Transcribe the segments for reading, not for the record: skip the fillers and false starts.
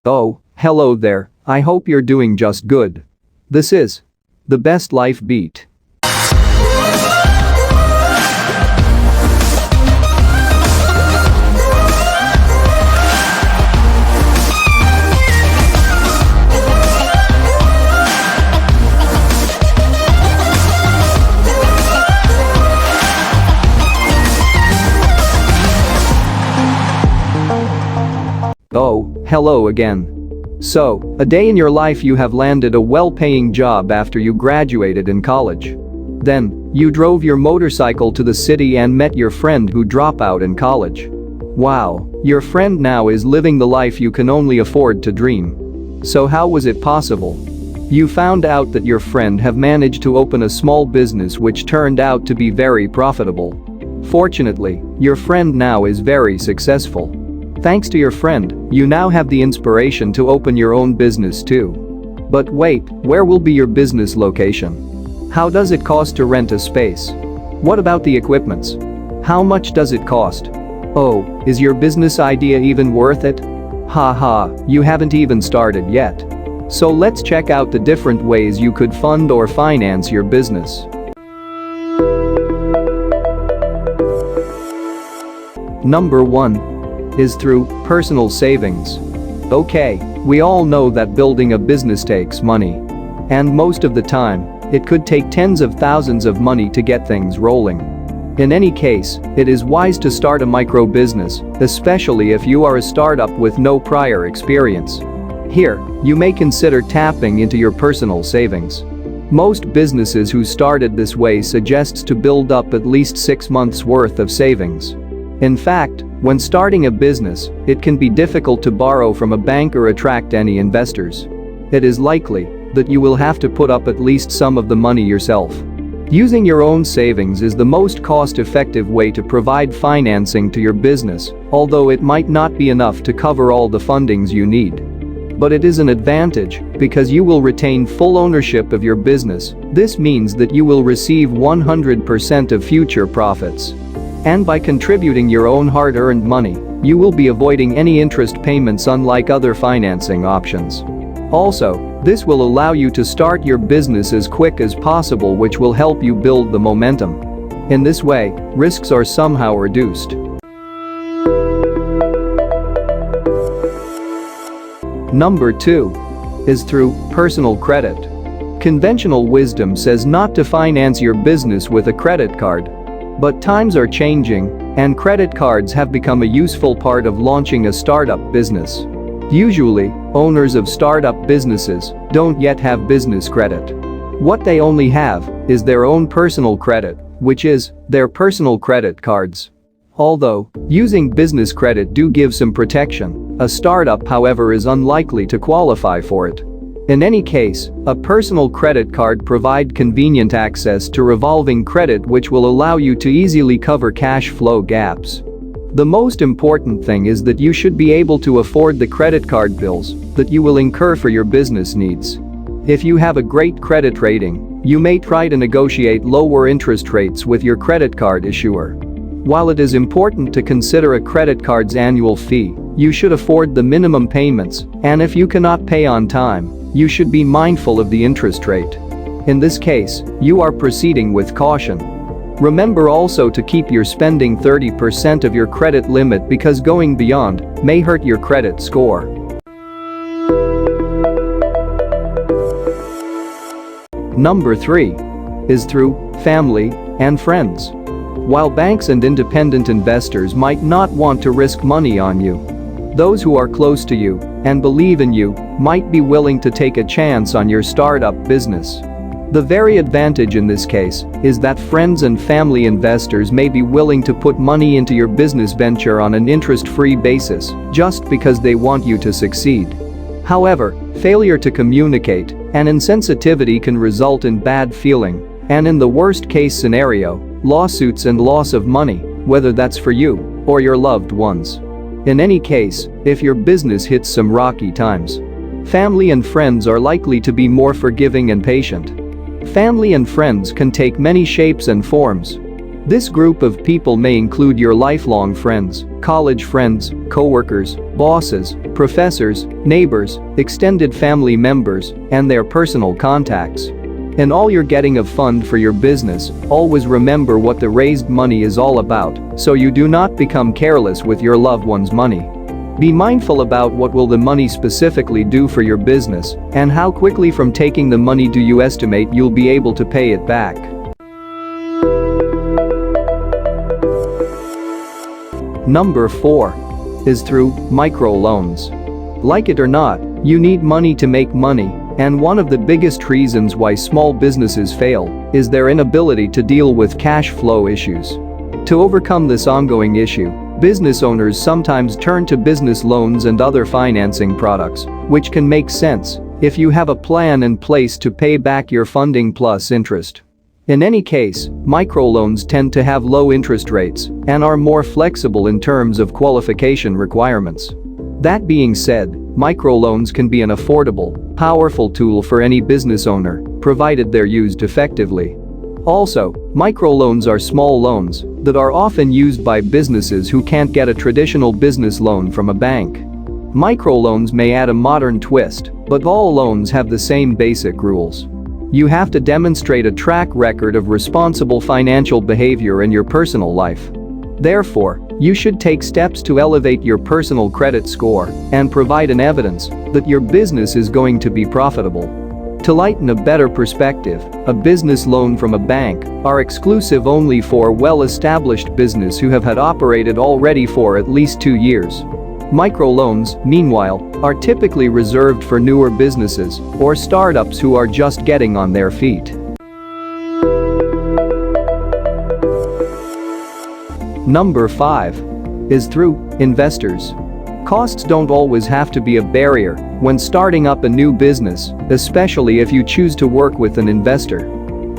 Oh, hello there, I hope you're doing just good. This is the Best Life Beat. Oh, hello again. So, a day in your life you have landed a well-paying job after you graduated in college. Then, you drove your motorcycle to the city and met your friend who dropped out in college. Wow, your friend now is living the life you can only afford to dream. So how was it possible? You found out that your friend have managed to open a small business which turned out to be very profitable. Fortunately, your friend now is very successful. Thanks to your friend, you now have the inspiration to open your own business too. But wait, where will be your business location? How does it cost to rent a space? What about the equipments? How much does it cost? Oh, is your business idea even worth it? Haha, you haven't even started yet. So let's check out the different ways you could fund or finance your business. Number 1 is through personal savings. Okay, we all know that building a business takes money. And most of the time, it could take tens of thousands of money to get things rolling. In any case, it is wise to start a micro business, especially if you are a startup with no prior experience. Here, you may consider tapping into your personal savings. Most businesses who started this way suggests to build up at least 6 months worth of savings. In fact, when starting a business, it can be difficult to borrow from a bank or attract any investors. It is likely that you will have to put up at least some of the money yourself. Using your own savings is the most cost-effective way to provide financing to your business, although it might not be enough to cover all the fundings you need. But it is an advantage because you will retain full ownership of your business. This means that you will receive 100% of future profits. And by contributing your own hard-earned money, you will be avoiding any interest payments unlike other financing options. Also, this will allow you to start your business as quick as possible, which will help you build the momentum. In this way, risks are somehow reduced. Number 2 is through personal credit. Conventional wisdom says not to finance your business with a credit card. But times are changing, and credit cards have become a useful part of launching a startup business. Usually, owners of startup businesses don't yet have business credit. What they only have is their own personal credit, which is their personal credit cards. Although, using business credit do give some protection, a startup, however, is unlikely to qualify for it. In any case, a personal credit card provides convenient access to revolving credit, which will allow you to easily cover cash flow gaps. The most important thing is that you should be able to afford the credit card bills that you will incur for your business needs. If you have a great credit rating, you may try to negotiate lower interest rates with your credit card issuer. While it is important to consider a credit card's annual fee, you should afford the minimum payments, and if you cannot pay on time, you should be mindful of the interest rate. In this case, you are proceeding with caution. Remember also to keep your spending 30% of your credit limit because going beyond may hurt your credit score. Number 3 is through family and friends. While banks and independent investors might not want to risk money on you, those who are close to you and believe in you might be willing to take a chance on your startup business. The very advantage in this case is that friends and family investors may be willing to put money into your business venture on an interest-free basis just because they want you to succeed. However, failure to communicate and insensitivity can result in bad feeling and, in the worst-case scenario, lawsuits and loss of money, whether that's for you or your loved ones. In any case, if your business hits some rocky times, family and friends are likely to be more forgiving and patient. Family and friends can take many shapes and forms. This group of people may include your lifelong friends, college friends, co-workers, bosses, professors, neighbors, extended family members, and their personal contacts. In all you're getting a fund for your business, always remember what the raised money is all about, so you do not become careless with your loved one's money. Be mindful about what will the money specifically do for your business, and how quickly from taking the money do you estimate you'll be able to pay it back. Number 4 is through microloans. Like it or not, you need money to make money, and one of the biggest reasons why small businesses fail is their inability to deal with cash flow issues. To overcome this ongoing issue, business owners sometimes turn to business loans and other financing products, which can make sense if you have a plan in place to pay back your funding plus interest. In any case, microloans tend to have low interest rates and are more flexible in terms of qualification requirements. That being said, microloans can be an affordable, powerful tool for any business owner, provided they're used effectively. Also, microloans are small loans that are often used by businesses who can't get a traditional business loan from a bank. Microloans may add a modern twist, but all loans have the same basic rules. You have to demonstrate a track record of responsible financial behavior in your personal life. Therefore, you should take steps to elevate your personal credit score and provide an evidence that your business is going to be profitable. To lighten a better perspective, a business loan from a bank are exclusive only for well-established business who have had operated already for at least 2 years. Microloans, meanwhile, are typically reserved for newer businesses or startups who are just getting on their feet. Number 5 is through investors. Costs don't always have to be a barrier when starting up a new business, especially if you choose to work with an investor.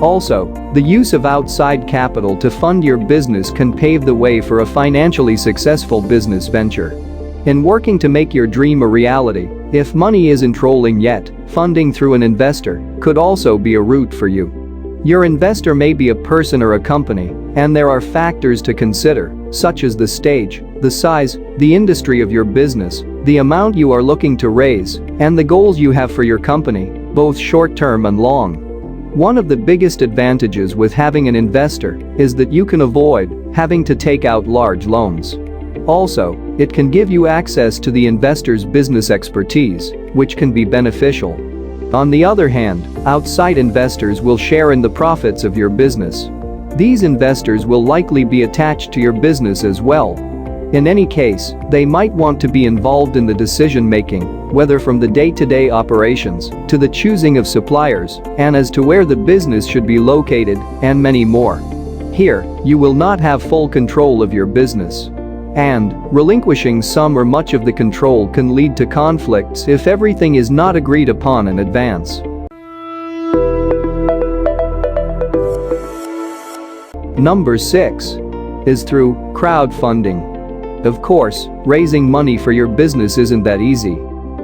Also, the use of outside capital to fund your business can pave the way for a financially successful business venture. In working to make your dream a reality, if money isn't rolling yet, funding through an investor could also be a route for you. Your investor may be a person or a company, and there are factors to consider, such as the stage, the size, the industry of your business, the amount you are looking to raise, and the goals you have for your company, both short-term and long. One of the biggest advantages with having an investor is that you can avoid having to take out large loans. Also, it can give you access to the investor's business expertise, which can be beneficial. On the other hand, outside investors will share in the profits of your business. These investors will likely be attached to your business as well. In any case, they might want to be involved in the decision-making, whether from the day-to-day operations to the choosing of suppliers and as to where the business should be located, and many more. Here, you will not have full control of your business. And relinquishing some or much of the control can lead to conflicts if everything is not agreed upon in advance. Number 6 is through crowdfunding. Of course, raising money for your business isn't that easy.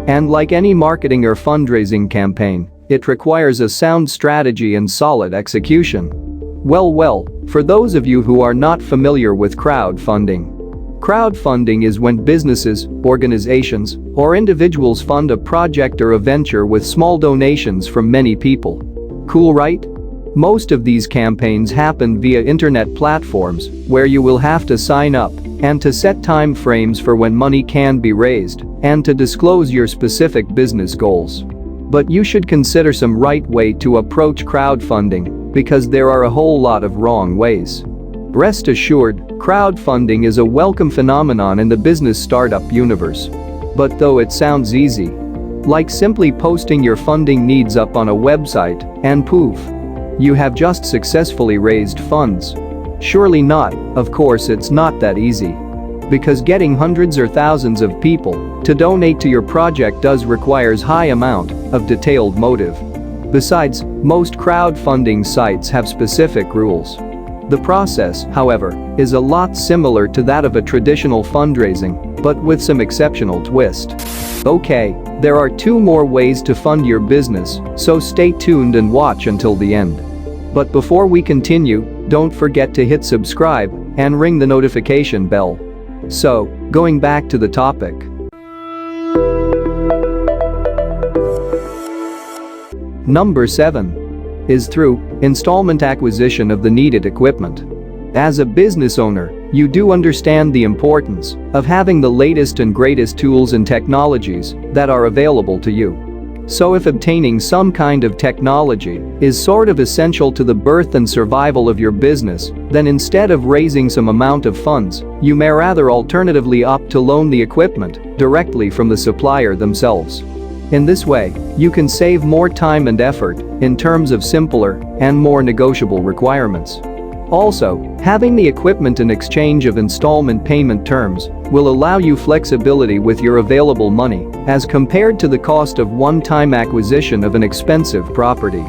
And like any marketing or fundraising campaign, it requires a sound strategy and solid execution. Well, for those of you who are not familiar with crowdfunding, crowdfunding is when businesses, organizations, or individuals fund a project or a venture with small donations from many people. Cool, right? Most of these campaigns happen via internet platforms where you will have to sign up and to set time frames for when money can be raised and to disclose your specific business goals. But you should consider some right way to approach crowdfunding because there are a whole lot of wrong ways. Rest assured, crowdfunding is a welcome phenomenon in the business startup universe. But though it sounds easy, like simply posting your funding needs up on a website and poof, you have just successfully raised funds. Surely not, of course it's not that easy. Because getting hundreds or thousands of people to donate to your project does requires high amount of detailed motive. Besides, most crowdfunding sites have specific rules. The process, however, is a lot similar to that of a traditional fundraising, but with some exceptional twist. Okay, there are 2 more ways to fund your business, so stay tuned and watch until the end. But before we continue, don't forget to hit subscribe and ring the notification bell. So, going back to the topic. Number 7 is through installment acquisition of the needed equipment. As a business owner, you do understand the importance of having the latest and greatest tools and technologies that are available to you. So if obtaining some kind of technology is sort of essential to the birth and survival of your business, then instead of raising some amount of funds, you may rather alternatively opt to loan the equipment directly from the supplier themselves. In this way, you can save more time and effort in terms of simpler and more negotiable requirements. Also, having the equipment in exchange of installment payment terms will allow you flexibility with your available money as compared to the cost of one-time acquisition of an expensive property.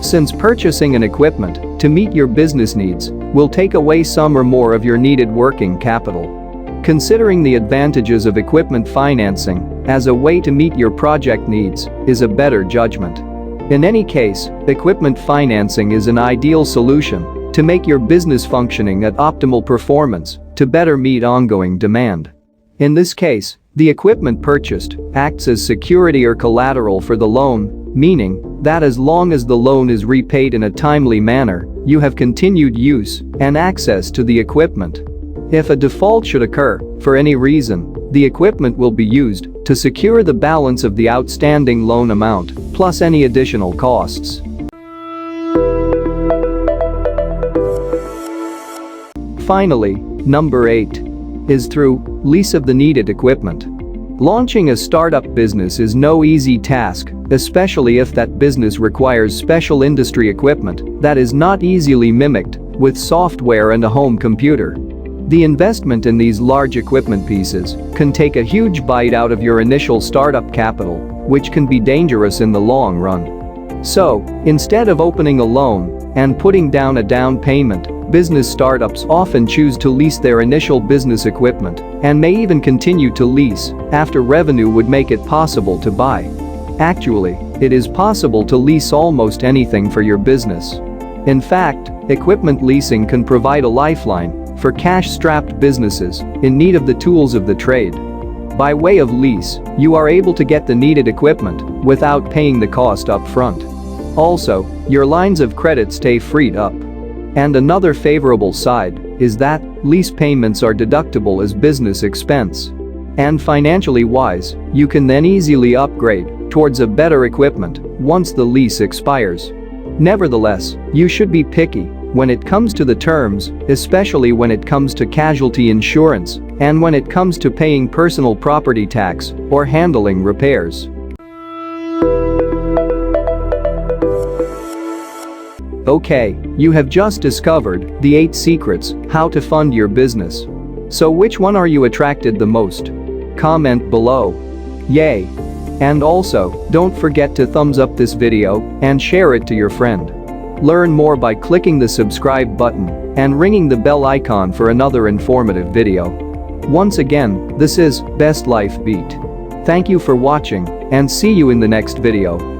Since purchasing an equipment to meet your business needs will take away some or more of your needed working capital. Considering the advantages of equipment financing as a way to meet your project needs is a better judgment. In any case, equipment financing is an ideal solution to make your business functioning at optimal performance to better meet ongoing demand. In this case, the equipment purchased acts as security or collateral for the loan, meaning that as long as the loan is repaid in a timely manner, you have continued use and access to the equipment. If a default should occur, for any reason, the equipment will be used to secure the balance of the outstanding loan amount, plus any additional costs. Finally, number 8 is through lease of the needed equipment. Launching a startup business is no easy task, especially if that business requires special industry equipment that is not easily mimicked with software and a home computer. The investment in these large equipment pieces can take a huge bite out of your initial startup capital, which can be dangerous in the long run. So, instead of opening a loan and putting down a down payment, business startups often choose to lease their initial business equipment and may even continue to lease after revenue would make it possible to buy. Actually, it is possible to lease almost anything for your business. In fact, equipment leasing can provide a lifeline for cash-strapped businesses in need of the tools of the trade. By way of lease, you are able to get the needed equipment without paying the cost up front. Also, your lines of credit stay freed up. And another favorable side is that lease payments are deductible as business expense. And financially wise, you can then easily upgrade towards a better equipment once the lease expires. Nevertheless, you should be picky when it comes to the terms, especially when it comes to casualty insurance and when it comes to paying personal property tax or handling repairs. Okay, you have just discovered the 8 secrets how to fund your business. So which one are you attracted the most? Comment below. Yay! And also, don't forget to thumbs up this video and share it to your friend. Learn more by clicking the subscribe button and ringing the bell icon for another informative video. Once again, this is Best Life Beat. Thank you for watching and see you in the next video.